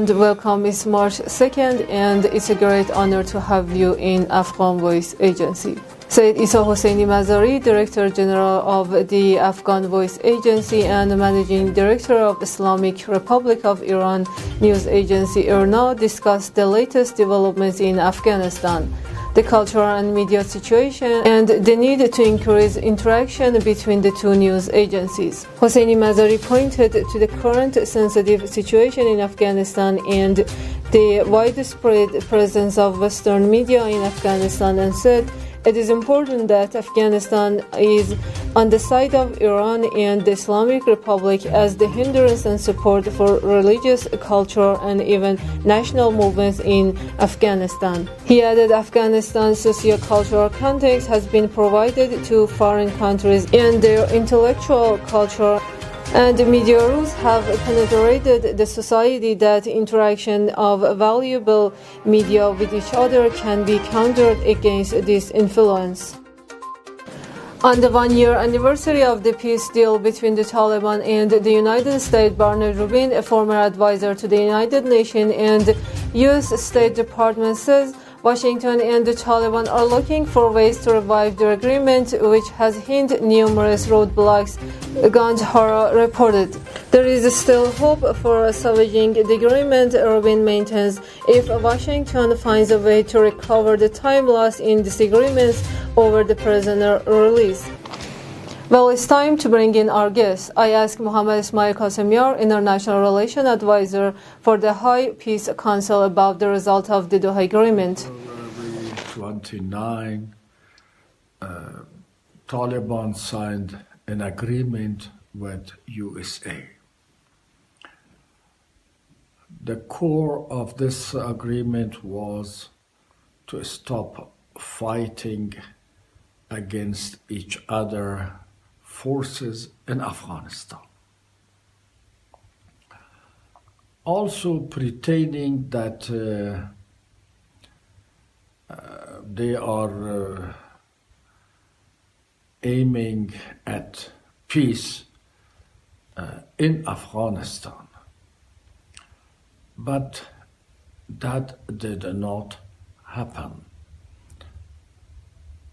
and welcome. It's March 2nd and it's a great honor to have you in Afghan Voice Agency. Sayyid Isa Hosseini Mazari, Director General of the Afghan Voice Agency and Managing Director of Islamic Republic of Iran News Agency IRNA, discussed the latest developments in Afghanistan, the cultural and media situation, and the need to increase interaction between the two news agencies. Hosseini Mazari pointed to the current sensitive situation in Afghanistan and the widespread presence of Western media in Afghanistan and said, "It is important that Afghanistan is on the side of Iran and the Islamic Republic as the hindrance and support for religious, cultural, and even national movements in Afghanistan." He added Afghanistan's socio-cultural context has been provided to foreign countries and their intellectual, cultural, and media rules have penetrated the society that interaction of valuable media with each other can be countered against this influence. On the one-year anniversary of the peace deal between the Taliban and the United States, Barnett Rubin, a former advisor to the United Nations and U.S. State Department, says Washington and the Taliban are looking for ways to revive their agreement, which has hit numerous roadblocks, Gandhara reported. There is still hope for salvaging the agreement, Rubin maintains, if Washington finds a way to recover the time lost in disagreements over the prisoner release. Well, it's time to bring in our guest. I asked Mohammad Ismail Qasemyar, International Relations Advisor for the High Peace Council, about the result of the Doha Agreement. February 29, Taliban signed an agreement with USA. The core of this agreement was to stop fighting against each other forces in Afghanistan. Also pretending that they are aiming at peace in Afghanistan. But that did not happen.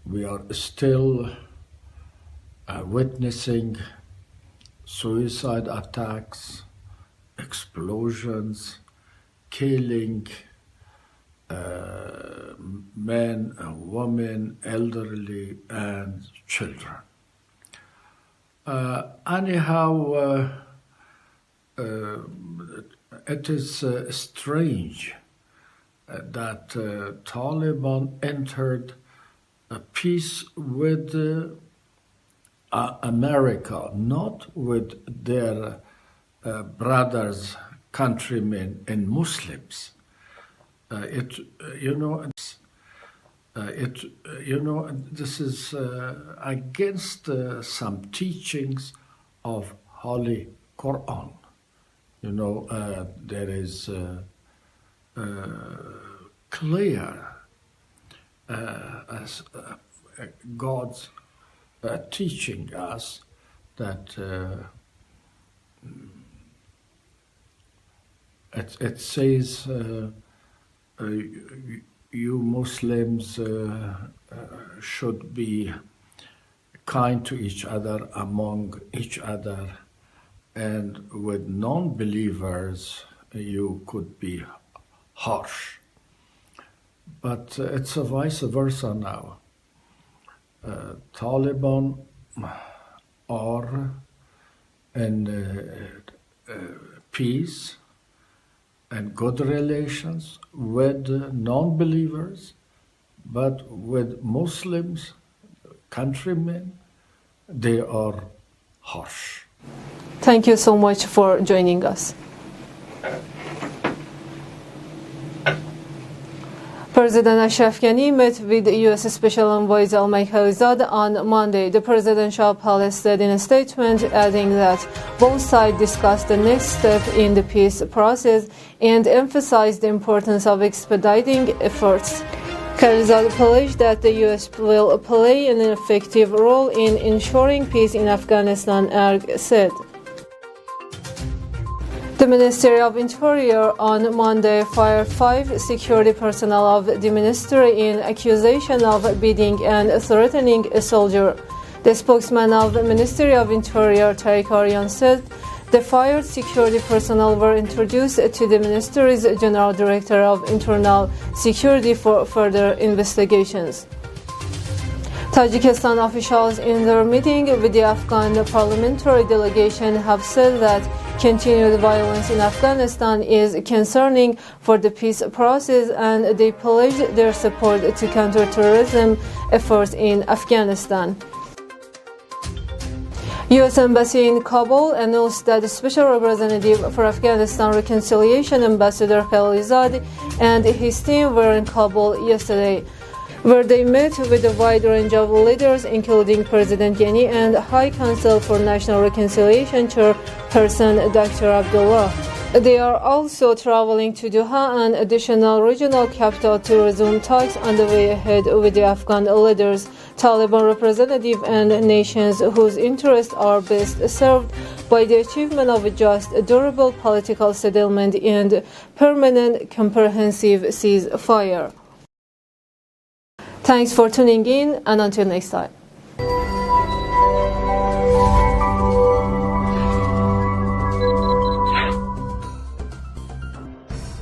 We are still witnessing suicide attacks, explosions, killing men, women, elderly, and children. It is strange that Taliban entered a peace with America, not with their brothers, countrymen, and Muslims. This is against some teachings of Holy Quran. There is clear as God's teaching us that it says you Muslims should be kind to each other, among each other, and with non-believers you could be harsh. But it's a vice versa now. Taliban are in peace and good relations with non-believers, but with Muslims, countrymen, they are harsh. Thank you so much for joining us. President Ashraf Ghani met with U.S. Special Envoy Zalmay Khalilzad on Monday. The presidential palace said in a statement, adding that both sides discussed the next step in the peace process and emphasized the importance of expediting efforts. Khalilzad pledged that the U.S. will play an effective role in ensuring peace in Afghanistan, said. The Ministry of Interior on Monday fired 5 security personnel of the ministry in accusation of beating and threatening a soldier. The spokesman of the Ministry of Interior, Tariq Aryan, said the fired security personnel were introduced to the ministry's General Director of Internal Security for further investigations. Tajikistan officials in their meeting with the Afghan parliamentary delegation have said that continued violence in Afghanistan is concerning for the peace process, and they pledged their support to counter-terrorism efforts in Afghanistan. U.S. Embassy in Kabul announced that the Special Representative for Afghanistan Reconciliation, Ambassador Khalilzad, and his team were in Kabul yesterday, where they met with a wide range of leaders, including President Ghani and High Council for National Reconciliation Chairperson Dr. Abdullah. They are also traveling to Doha, an additional regional capital, to resume talks on the way ahead with the Afghan leaders, Taliban representatives, and nations whose interests are best served by the achievement of a just, durable political settlement and permanent, comprehensive ceasefire. Thanks for tuning in, and until next time.